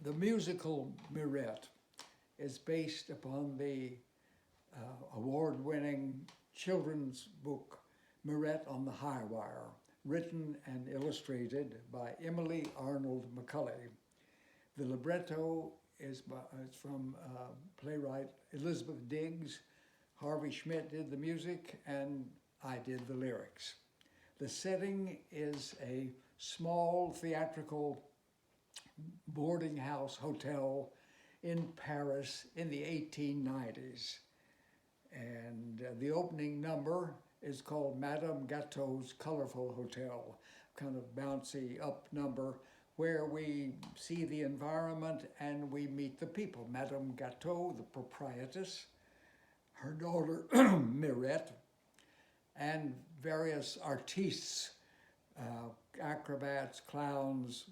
The musical Mirette is based upon the award-winning children's book Mirette on the High Wire, written and illustrated by Emily Arnold McCulley. The libretto is from playwright Elizabeth Diggs. Harvey Schmidt did the music, and I did the lyrics. The setting is a small theatrical boarding house hotel in Paris in the 1890s. And the opening number is called Madame Gâteau's Colorful Hotel, kind of bouncy up number where we see the environment and we meet the people. Madame Gâteau, the proprietress, her daughter Mirette, and various artistes, acrobats, clowns,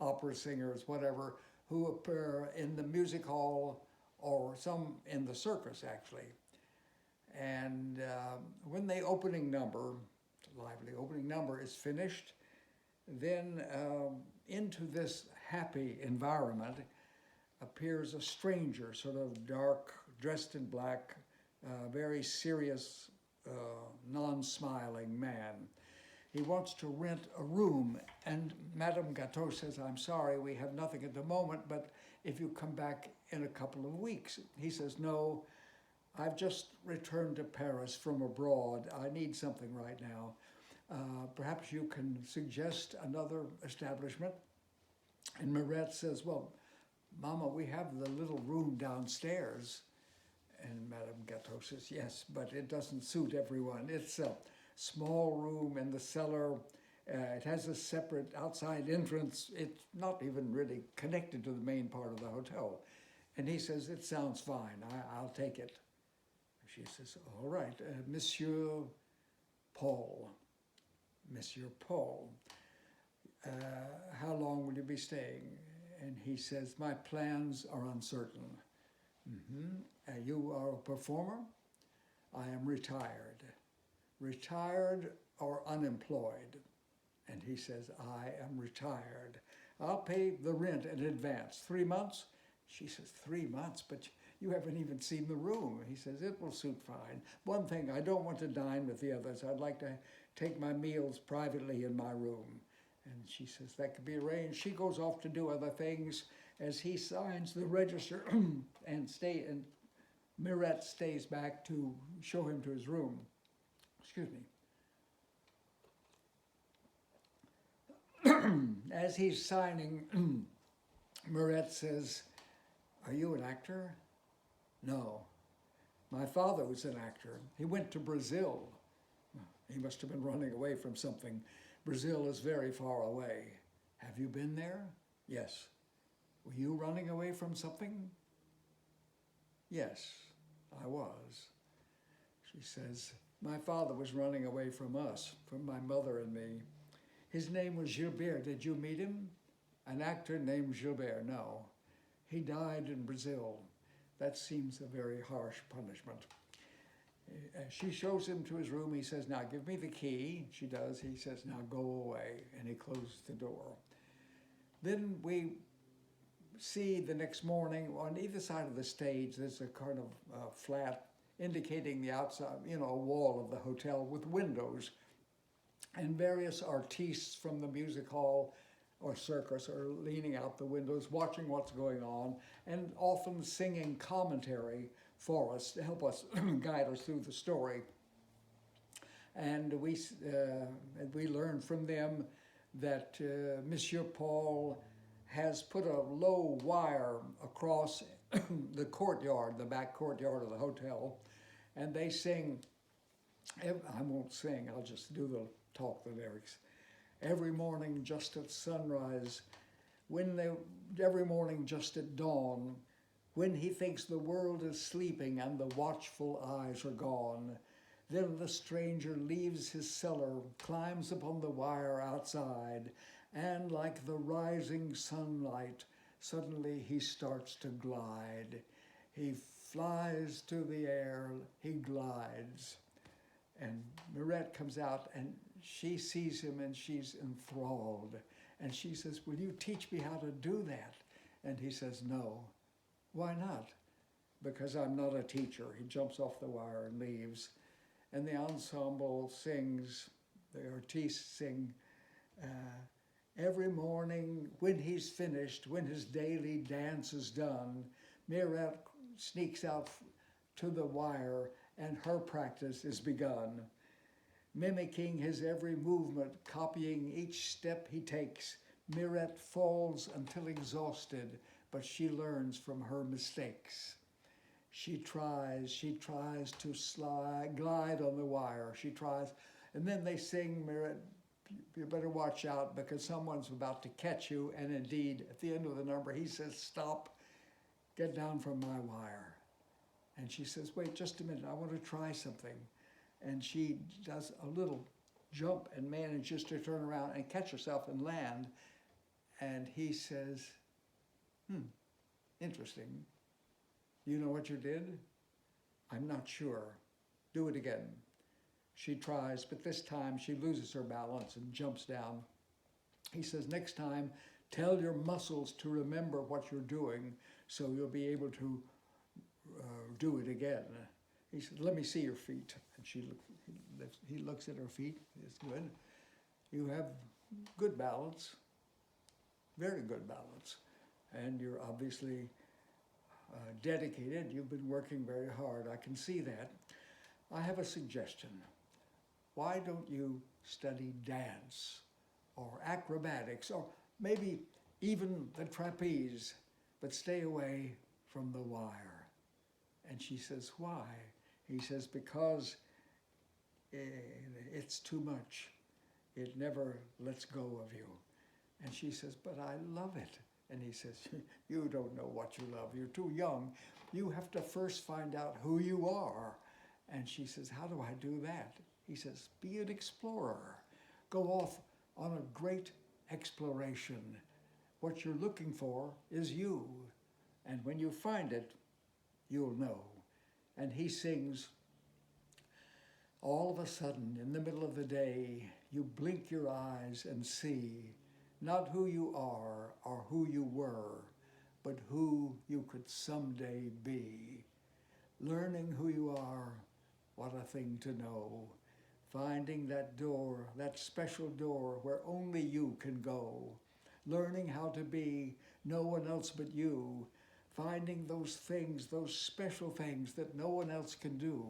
opera singers, whatever, who appear in the music hall or some in the circus actually. And when the opening number, lively opening number is finished, then into this happy environment appears a stranger, sort of dark, dressed in black, very serious, non-smiling man. He wants to rent a room, and Madame Gâteau says, "I'm sorry, we have nothing at the moment, but if you come back in a couple of weeks." He says, "No, I've just returned to Paris from abroad. I need something right now. Perhaps you can suggest another establishment." And Mirette says, "Well, Mama, we have the little room downstairs." And Madame Gâteau says, "Yes, but it doesn't suit everyone. It's a small room in the cellar. It has a separate outside entrance. It's not even really connected to the main part of the hotel." And he says, "It sounds fine. I'll take it." She says, "All right, Monsieur Paul. Monsieur Paul, how long will you be staying?" And he says, "My plans are uncertain." "You are a performer?" "I am retired." "Retired or unemployed?" And he says, "I am retired. I'll pay the rent in advance. 3 months?" She says, 3 months, but you haven't even seen the room." He says, "It will suit fine. One thing, I don't want to dine with the others. I'd like to take my meals privately in my room." And she says, "That could be arranged." She goes off to do other things as he signs the register and Mirette stays back to show him to his room. Excuse me. As he's signing, Mirette says, "Are you an actor?" "No. My father was an actor. He went to Brazil." He must have been running away from something. "Brazil is very far away." "Have you been there?" "Yes." "Were you running away from something?" "Yes, I was." She says, "My father was running away from us, from my mother and me. His name was Gilbert. Did you meet him?" "An actor named Gilbert? No. He died in Brazil." That seems a very harsh punishment. She shows him to his room. He says, "Now give me the key." She does. He says, "Now go away." And he closes the door. Then we see the next morning on either side of the stage, there's a kind of flat indicating the outside, a wall of the hotel with windows. And various artistes from the music hall or circus are leaning out the windows, watching what's going on, and often singing commentary for us to help us guide us through the story. And we learn from them that Monsieur Paul has put a low wire across the courtyard, the back courtyard of the hotel, and they sing. I won't sing, I'll just talk the lyrics. "Every morning just at sunrise, every morning just at dawn, when he thinks the world is sleeping and the watchful eyes are gone, then the stranger leaves his cellar, climbs upon the wire outside, and like the rising sunlight, suddenly he starts to glide. He flies to the air, he glides." And Mirette comes out and she sees him and she's enthralled. And she says, will you teach me how to do that? And he says, no. Why not? Because I'm not a teacher. He jumps off the wire and leaves. And the ensemble sings, the artistes sing, every morning when he's finished, when his daily dance is done, Mirette sneaks out to the wire and her practice is begun. Mimicking his every movement, copying each step he takes, Mirette falls until exhausted, but she learns from her mistakes. She tries to glide on the wire. She tries, and then they sing, Mirette, you better watch out because someone's about to catch you. And indeed, at the end of the number, he says, stop, get down from my wire. And she says, wait just a minute, I want to try something. And she does a little jump and manages to turn around and catch herself and land. And he says, interesting. You know what you did? I'm not sure. Do it again. She tries, but this time she loses her balance and jumps down. He says, next time, tell your muscles to remember what you're doing so you'll be able to do it again. He said, let me see your feet. And he looks at her feet. It's good. You have good balance, very good balance. And you're obviously dedicated. You've been working very hard. I can see that. I have a suggestion. Why don't you study dance or acrobatics or maybe even the trapeze, but stay away from the wire? And she says, why? He says, because it's too much. It never lets go of you. And she says, but I love it. And he says, you don't know what you love. You're too young. You have to first find out who you are. And she says, how do I do that? He says, be an explorer. Go off on a great exploration. What you're looking for is you. And when you find it, you'll know. And he sings, all of a sudden, in the middle of the day, you blink your eyes and see not who you are or who you were, but who you could someday be. Learning who you are, what a thing to know. Finding that door, that special door where only you can go. Learning how to be no one else but you. Finding those things, those special things that no one else can do.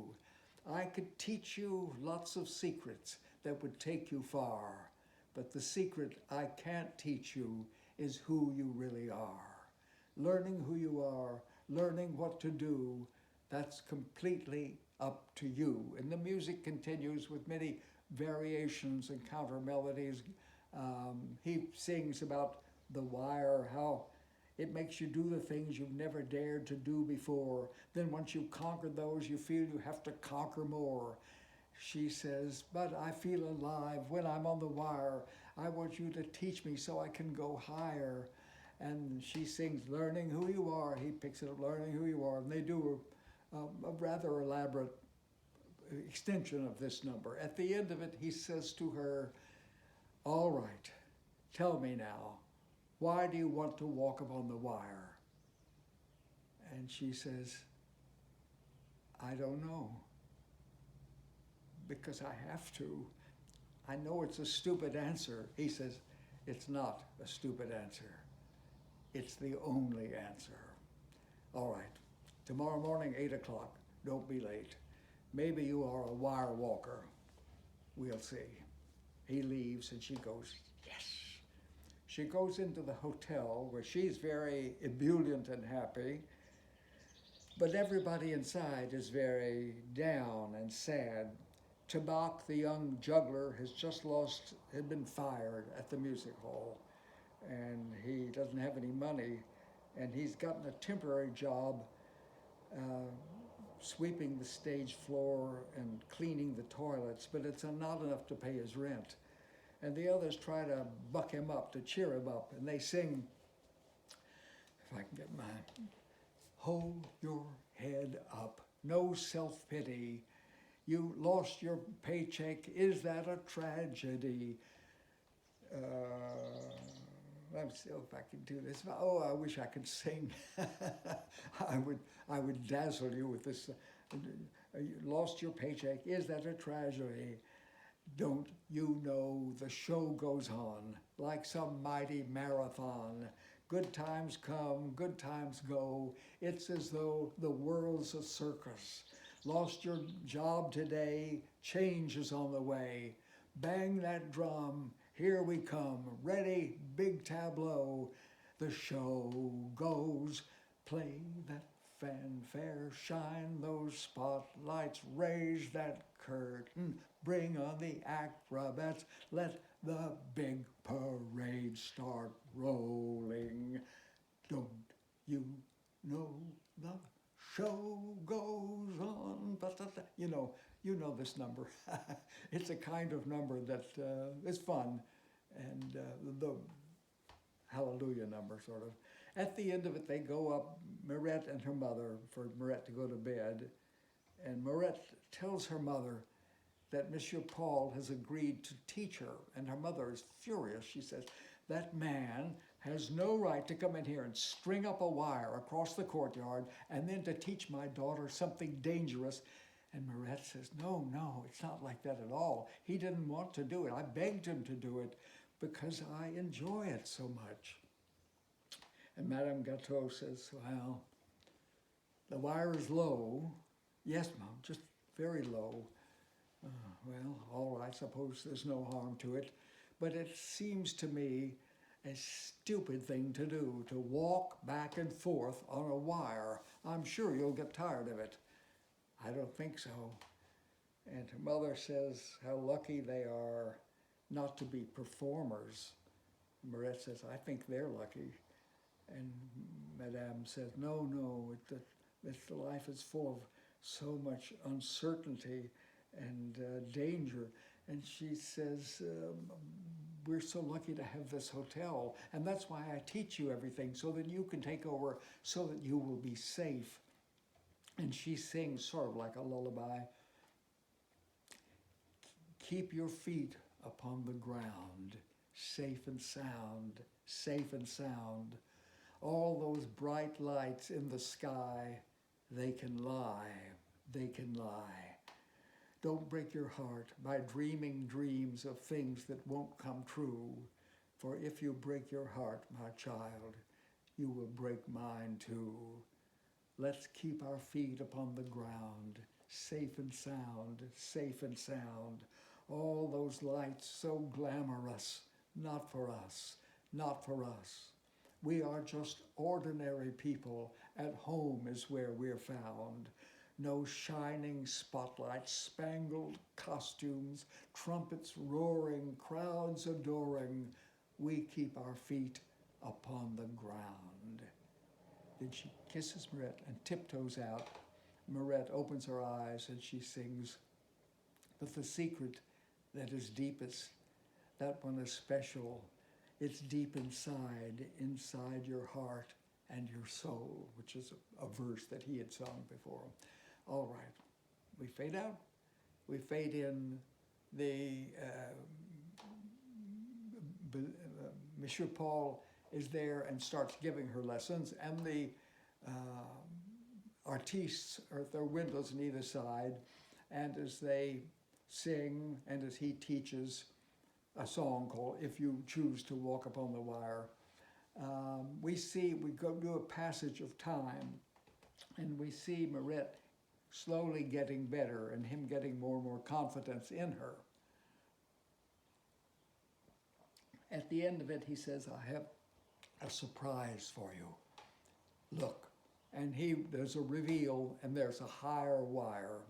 I could teach you lots of secrets that would take you far, but the secret I can't teach you is who you really are. Learning who you are, learning what to do, that's completely up to you. And the music continues with many variations and counter melodies. He sings about the wire, how it makes you do the things you've never dared to do before. Then once you've conquered those, you feel you have to conquer more. She says, but I feel alive when I'm on the wire. I want you to teach me so I can go higher. And she sings, learning who you are. He picks it up, learning who you are. And they do a rather elaborate extension of this number. At the end of it, he says to her, all right, tell me now, why do you want to walk upon the wire? And she says, I don't know. Because I have to. I know it's a stupid answer. He says, it's not a stupid answer. It's the only answer. All right, tomorrow morning, 8 o'clock, don't be late. Maybe you are a wire walker. We'll see. He leaves and she goes, yes. She goes into the hotel where she's very ebullient and happy, but everybody inside is very down and sad. Tabak, the young juggler, had been fired at the music hall, and he doesn't have any money, and he's gotten a temporary job sweeping the stage floor and cleaning the toilets, but it's not enough to pay his rent. And the others try to buck him up, to cheer him up, and they sing, if I can get mine, hold your head up, no self-pity. You lost your paycheck, is that a tragedy? Let me see if I can do this. Oh, I wish I could sing. I would dazzle you with this. You lost your paycheck. Is that a tragedy? Don't you know the show goes on like some mighty marathon? Good times come, good times go. It's as though the world's a circus. Lost your job today, change is on the way. Bang that drum, here we come. Ready, big tableau. The show goes. Play that fanfare, shine those spotlights, raise that curtain, bring on the acrobats, let the big parade start rolling. Don't you know the show goes on? You know this number. It's a kind of number that is fun, and the hallelujah number, sort of. At the end of it, they go up, Mirette and her mother, for Mirette to go to bed, and Mirette tells her mother that Monsieur Paul has agreed to teach her, and her mother is furious. She says, that man has no right to come in here and string up a wire across the courtyard and then to teach my daughter something dangerous. And Mirette says, no, it's not like that at all. He didn't want to do it. I begged him to do it because I enjoy it so much. And Madame Gateau says, well, the wire is low. Yes, Mom, just very low. Well, all right, suppose there's no harm to it. But it seems to me a stupid thing to do, to walk back and forth on a wire. I'm sure you'll get tired of it. I don't think so. And her mother says how lucky they are not to be performers. Mirette says, I think they're lucky. And Madame says, no, the life is full of so much uncertainty and danger. And she says, we're so lucky to have this hotel, and that's why I teach you everything, so that you can take over, so that you will be safe. And she sings sort of like a lullaby. Keep your feet upon the ground, safe and sound, safe and sound. All those bright lights in the sky, they can lie, they can lie. Don't break your heart by dreaming dreams of things that won't come true. For if you break your heart, my child, you will break mine too. Let's keep our feet upon the ground, safe and sound, safe and sound. All those lights so glamorous, not for us, not for us. We are just ordinary people. At home is where we're found. No shining spotlights, spangled costumes, trumpets roaring, crowds adoring. We keep our feet upon the ground. Then she kisses Mirette and tiptoes out. Mirette opens her eyes and she sings, but the secret that is deepest, that one is special. It's deep inside your heart and your soul, which is a verse that he had sung before. All right, we fade out. We fade in. Monsieur Paul is there and starts giving her lessons, and the artistes are at their windows on either side, and as they sing and as he teaches a song called If You Choose to Walk Upon the Wire, we go through a passage of time, and we see Mirette slowly getting better and him getting more and more confidence in her. At the end of it, he says, I have a surprise for you. Look. And there's a reveal, and there's a higher wire.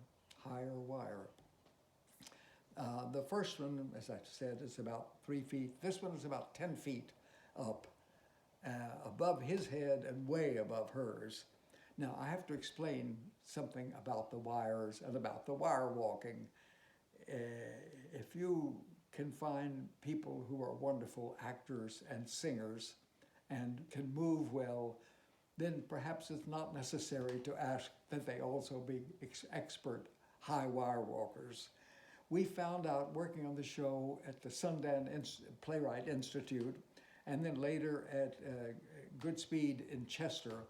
The first one, as I said, is about 3 feet. This one is about 10 feet up, above his head and way above hers. Now, I have to explain something about the wires and about the wire walking. If you can find people who are wonderful actors and singers and can move well, then perhaps it's not necessary to ask that they also be expert high wire walkers. We found out working on the show at the Sundance Playwright Institute, and then later at Goodspeed in Chester,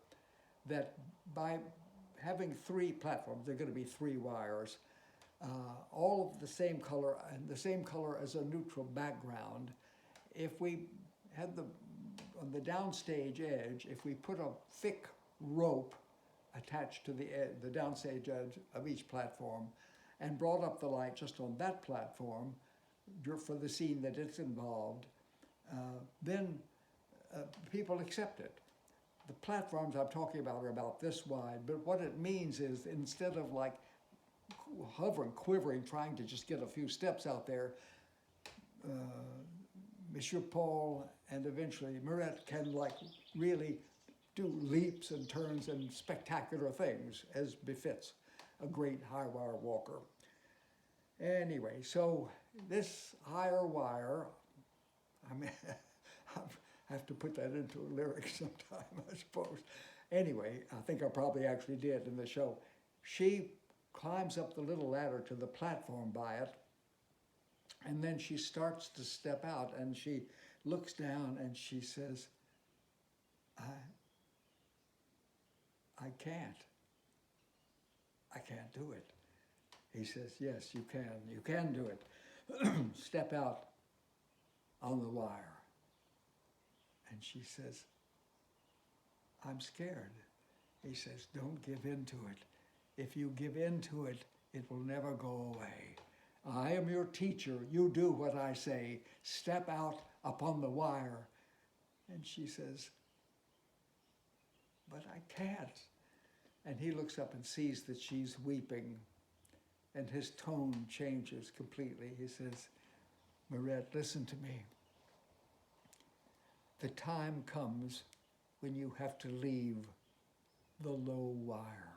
that by having 3 platforms, there are going to be 3 wires, all of the same color and the same color as a neutral background. If we had on the downstage edge, if we put a thick rope attached to the downstage edge of each platform and brought up the light just on that platform for the scene that it's involved, then people accept it. The platforms I'm talking about are about this wide, but what it means is instead of like hovering, quivering, trying to just get a few steps out there, Monsieur Paul and eventually Mirette can like really do leaps and turns and spectacular things as befits a great high wire walker. Anyway, so this higher wire, I mean, I have to put that into a lyric sometime, I suppose. Anyway, I think I probably actually did in the show. She climbs up the little ladder to the platform by it, and then she starts to step out, and she looks down and she says, I can't do it. He says, yes, you can do it. Step out on the wire. And she says, I'm scared. He says, don't give in to it. If you give in to it, it will never go away. I am your teacher. You do what I say. Step out upon the wire. And she says, but I can't. And he looks up and sees that she's weeping, and his tone changes completely. He says, Mirette, listen to me. The time comes when you have to leave the low wire.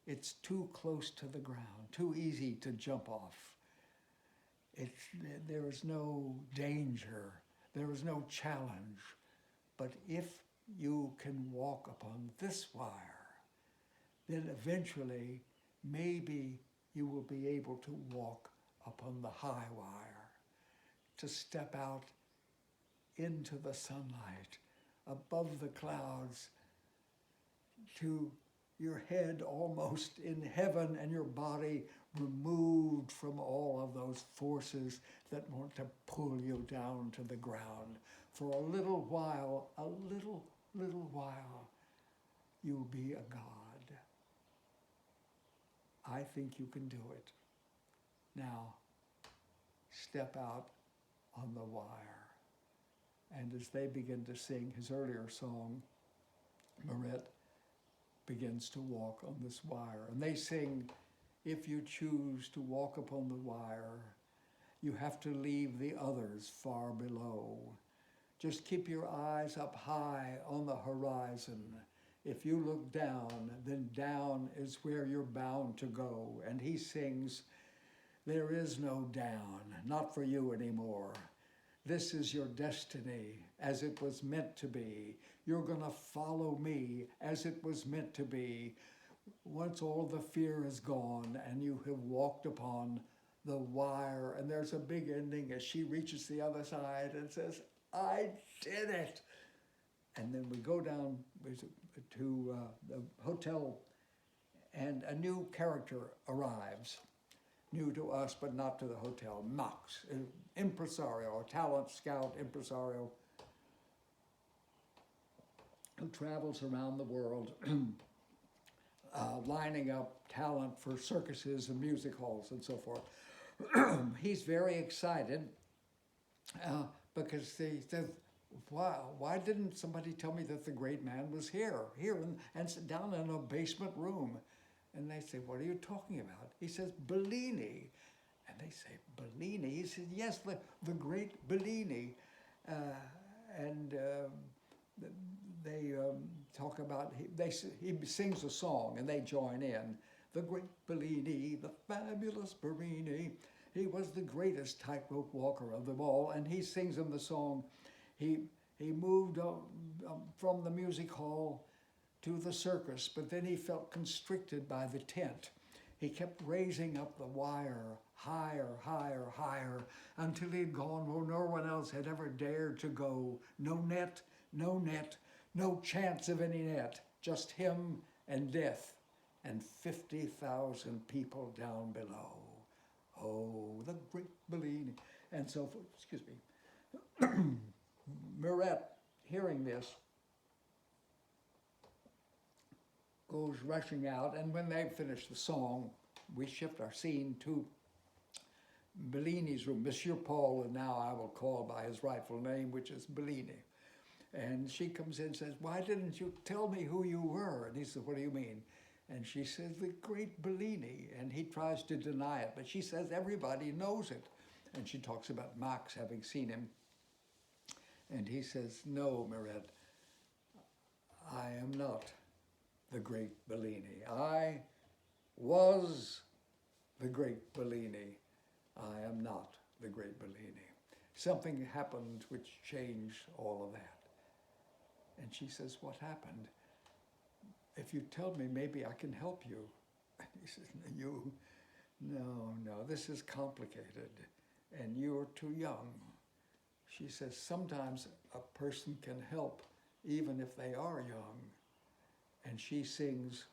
It's too close to the ground, too easy to jump off. There is no danger, there is no challenge. But if you can walk upon this wire, then eventually, maybe you will be able to walk upon the high wire, to step out into the sunlight, above the clouds, to your head almost in heaven and your body removed from all of those forces that want to pull you down to the ground. For a little while, you'll be a god. I think you can do it. Now, step out on the wire. And as they begin to sing his earlier song, Mirette begins to walk on this wire. And they sing, if you choose to walk upon the wire, you have to leave the others far below. Just keep your eyes up high on the horizon. If you look down, then down is where you're bound to go. And he sings, there is no down, not for you anymore. This is your destiny, as it was meant to be. You're going to follow me as it was meant to be. Once all the fear is gone and you have walked upon the wire, and there's a big ending as she reaches the other side and says, I did it. And then we go down to the hotel, and a new character arrives. New to us, but not to the hotel. Max, an impresario, a talent scout impresario, who travels around the world lining up talent for circuses and music halls and so forth. He's very excited because he says, wow, why didn't somebody tell me that the great man was here and down in a basement room? And they say, what are you talking about? He says, Bellini. And they say, Bellini? He says, yes, the great Bellini. They talk about, he sings a song and they join in. The great Bellini, the fabulous Bellini. He was the greatest tightrope walker of them all. And he sings them the song. He moved from the music hall to the circus, but then he felt constricted by the tent. He kept raising up the wire higher, higher, higher, until he'd gone where no one else had ever dared to go. No net, no net, no chance of any net, just him and death and 50,000 people down below. Oh, the great Bellini, and so forth. Excuse me. Mirette, hearing this, goes rushing out, and when they finish the song, we shift our scene to Bellini's room. Monsieur Paul, and now I will call by his rightful name, which is Bellini. And she comes in and says, "Why didn't you tell me who you were?" And he says, "What do you mean?" And she says, "The great Bellini." And he tries to deny it, but she says, "Everybody knows it." And she talks about Max having seen him. And he says, "No, Mirette, I am not the great Bellini. I was the great Bellini. I am not the great Bellini." Something happened which changed all of that. And she says, "What happened? If you tell me, maybe I can help you." And he says, no, this is complicated, and you're too young. She says, "Sometimes a person can help even if they are young." And she sings,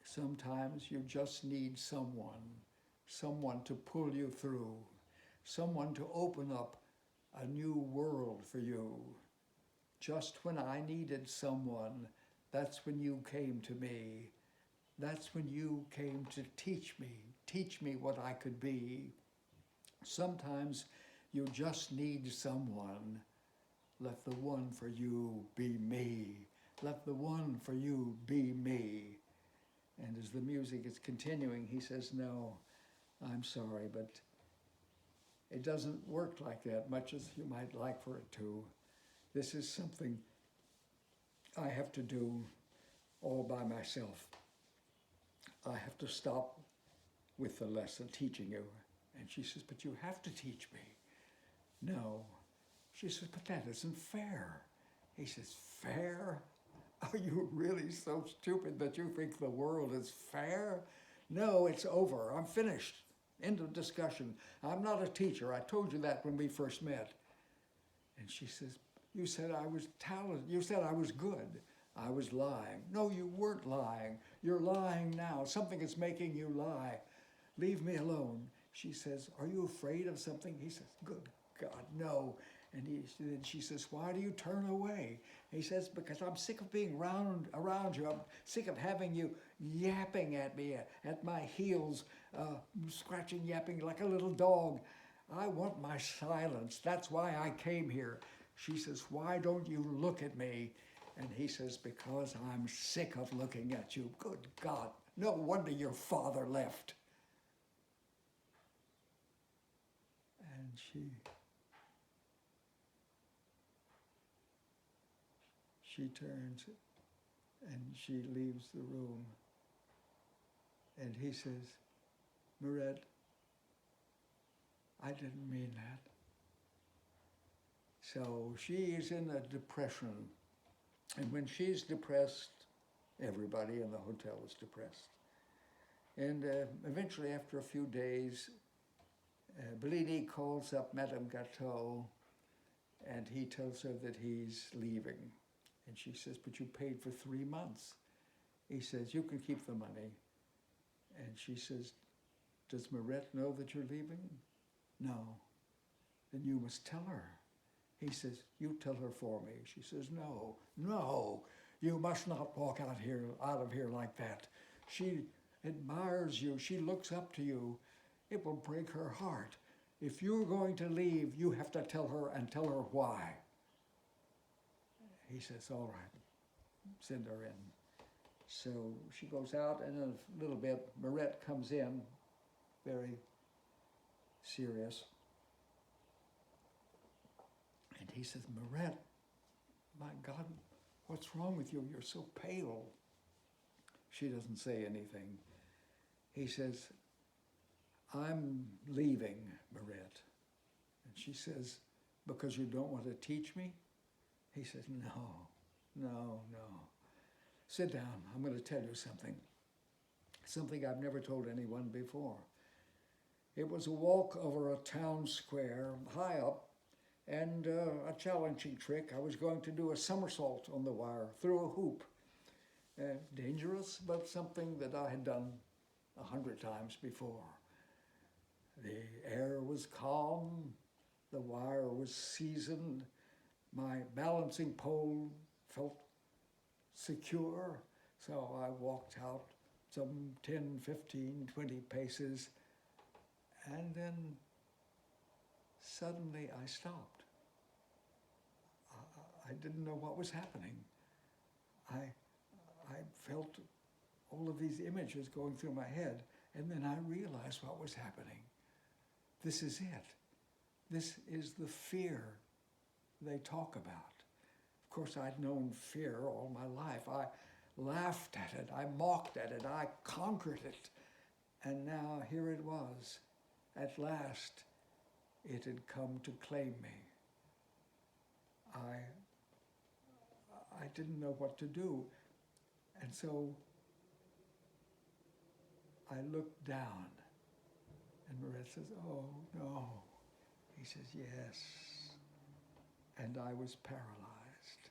"Sometimes you just need someone to pull you through, someone to open up a new world for you. Just when I needed someone, that's when you came to me. That's when you came to teach me what I could be. Sometimes you just need someone. Let the one for you be me. Let the one for you be me." And as the music is continuing, he says, "No, I'm sorry, but it doesn't work like that, much as you might like for it to. This is something I have to do all by myself. I have to stop with the lesson, teaching you." And she says, "But you have to teach me." "No." She says, "But that isn't fair." He says, "Fair? Are you really so stupid that you think the world is fair? No, it's over. I'm finished. End of discussion. I'm not a teacher. I told you that when we first met." And she says, "You said I was talented. You said I was good. I was lying." "No, you weren't lying. You're lying now. Something is making you lie. Leave me alone." She says, "Are you afraid of something?" He says, "Good God, no." And then she says, "Why do you turn away?" He says, "Because I'm sick of being around you. I'm sick of having you yapping at me, at my heels, scratching, yapping like a little dog. I want my silence. That's why I came here." She says, "Why don't you look at me?" And he says, "Because I'm sick of looking at you." Good God, no wonder your father left. And she turns and she leaves the room. And he says, "Mirette, I didn't mean that." So she is in a depression. And when she's depressed, everybody in the hotel is depressed. And eventually, after a few days, Bellini calls up Madame Gâteau, and he tells her that he's leaving. And she says, "But you paid for 3 months." He says, "You can keep the money." And she says, "Does Mirette know that you're leaving?" "No." "Then you must tell her." He says, "You tell her for me." She says, "No, no, you must not walk out of here like that. She admires you. She looks up to you. It will break her heart. If you're going to leave, you have to tell her, and tell her why." He says, "All right, send her in." So she goes out, and in a little bit, Mirette comes in, very serious. And he says, "Mirette, my God, what's wrong with you? You're so pale." She doesn't say anything. He says, "I'm leaving, Mirette." And she says, "Because you don't want to teach me?" He says, "No. Sit down. I'm going to tell you something. Something I've never told anyone before. It was a walk over a town square, high up, and a challenging trick. I was going to do a somersault on the wire through a hoop. Dangerous, but something that I had done 100 times before. The air was calm, the wire was seasoned, my balancing pole felt secure, so I walked out some 10, 15, 20 paces, and then suddenly I stopped. I didn't know what was happening. I felt all of these images going through my head, and then I realized what was happening. This is it. This is the fear they talk about. Of course, I'd known fear all my life. I laughed at it, I mocked at it, I conquered it. And now here it was. At last, it had come to claim me. I didn't know what to do. And so I looked down, and Mirette says, "Oh, no." He says, "Yes." And I was paralyzed.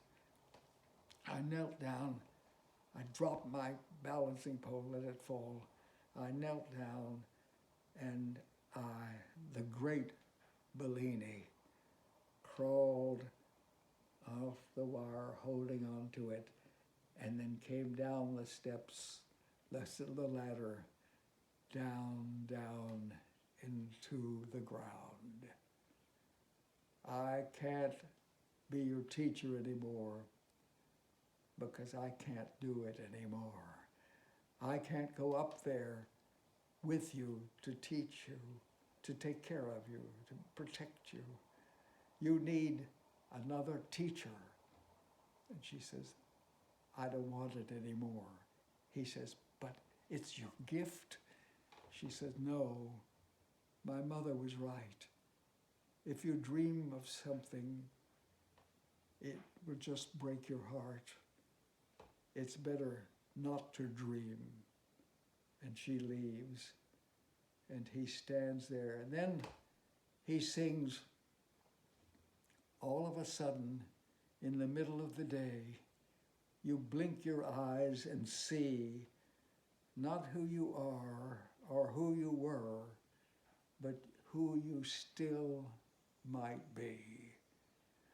I knelt down. I dropped my balancing pole, let it fall. I knelt down, and the great Bellini, crawled off the wire, holding on to it, and then came down the steps, the ladder, down into the ground. I can't be your teacher anymore because I can't do it anymore. I can't go up there with you to teach you, to take care of you, to protect you. You need another teacher. And she says, "I don't want it anymore." He says, "But it's your gift." She says, "No, my mother was right. If you dream of something, it will just break your heart. It's better not to dream." And she leaves, and he stands there, and then he sings. All of a sudden, in the middle of the day, you blink your eyes and see not who you are or who you were, but who you still might be.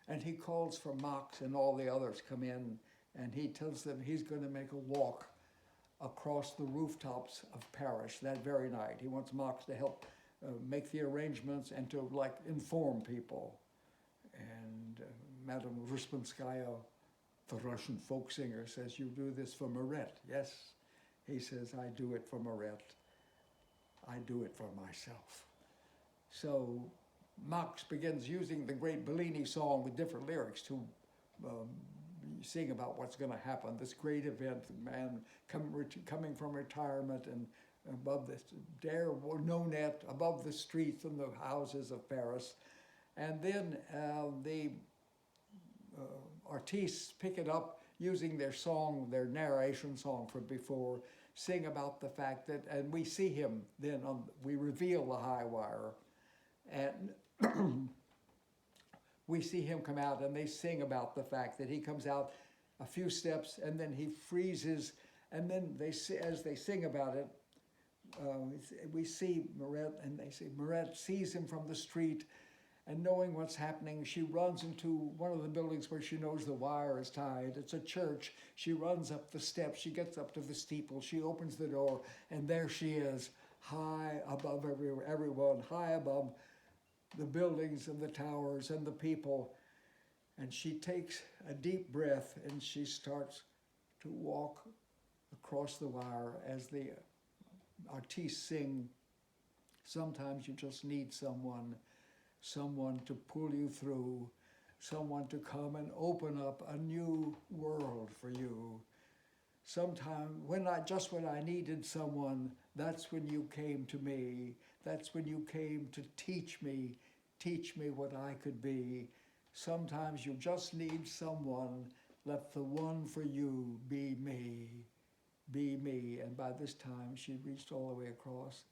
And he calls for Max, and all the others come in, and he tells them he's going to make a walk across the rooftops of Paris that very night. He wants Max to help make the arrangements and to inform people. And Madame Ruspanskaya, the Russian folk singer, says, "You do this for Mirette." Yes, he says, "I do it for Mirette. I do it for myself." So Max begins using the great Bellini song with different lyrics to sing about what's going to happen, this great event, man coming from retirement, and above this, dare no net, above the streets and the houses of Paris. And then the artistes pick it up using their song, their narration song from before, sing about the fact that, and we see him then, we reveal the high wire, and we see him come out, and they sing about the fact that he comes out a few steps, and then he freezes, and then as they sing about it, we see Mirette, and they say Mirette sees him from the street, and knowing what's happening, she runs into one of the buildings where she knows the wire is tied. It's a church. She runs up the steps. She gets up to the steeple. She opens the door, and there she is, high above everyone, high above the buildings and the towers and the people. And she takes a deep breath, and she starts to walk across the wire as the artistes sing. Sometimes you just need someone to pull you through, someone to come and open up a new world for you. Sometime when I needed someone, that's when you came to me. That's when you came to teach me what I could be. Sometimes you just need someone. Let the one for you be me. Be me. And by this time, she reached all the way across,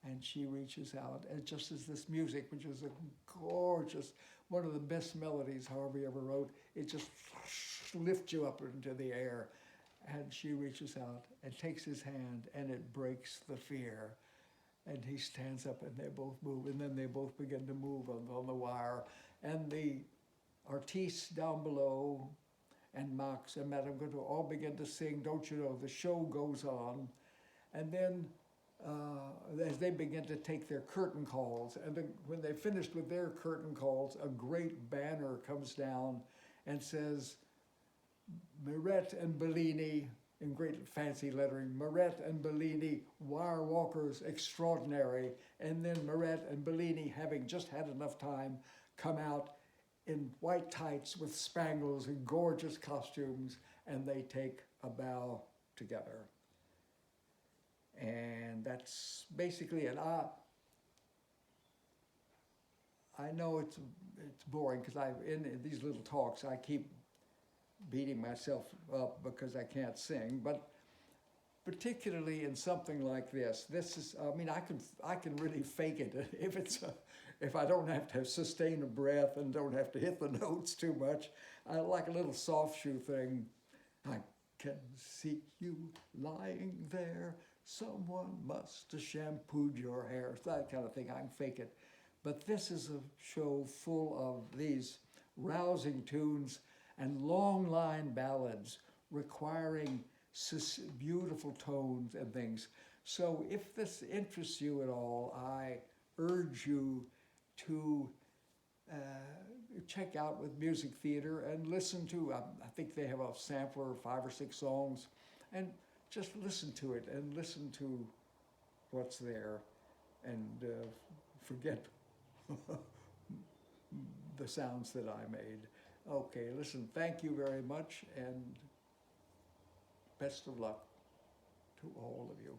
and she reaches out, and just as this music, which is a gorgeous, one of the best melodies Harvey ever wrote, it just lifts you up into the air. And she reaches out and takes his hand, and it breaks the fear. And he stands up, and they both move, and then they both begin to move on the wire. And the artistes down below, and Max and Madame Gaudreau all begin to sing, Don't You Know, the show goes on. And then as they begin to take their curtain calls, and when they finished with their curtain calls, a great banner comes down and says, Mirette and Bellini, in great fancy lettering, Mirette and Bellini, wire walkers extraordinary. And then Mirette and Bellini, having just had enough time, come out in white tights with spangles and gorgeous costumes, and they take a bow together. And that's basically it. I know it's boring, because in these little talks I keep beating myself up because I can't sing, but particularly in something like this is, I mean, I can really fake it if I don't have to sustain a breath and don't have to hit the notes too much. I like a little soft shoe thing. I can see you lying there. Someone must have shampooed your hair. That kind of thing. I can fake it. But this is a show full of these rousing tunes and long line ballads requiring beautiful tones and things. So if this interests you at all, I urge you to check out with Music Theater and listen to, I think they have a sampler of 5 or 6 songs, and just listen to it and listen to what's there, and forget the sounds that I made. Okay, listen, thank you very much, and best of luck to all of you.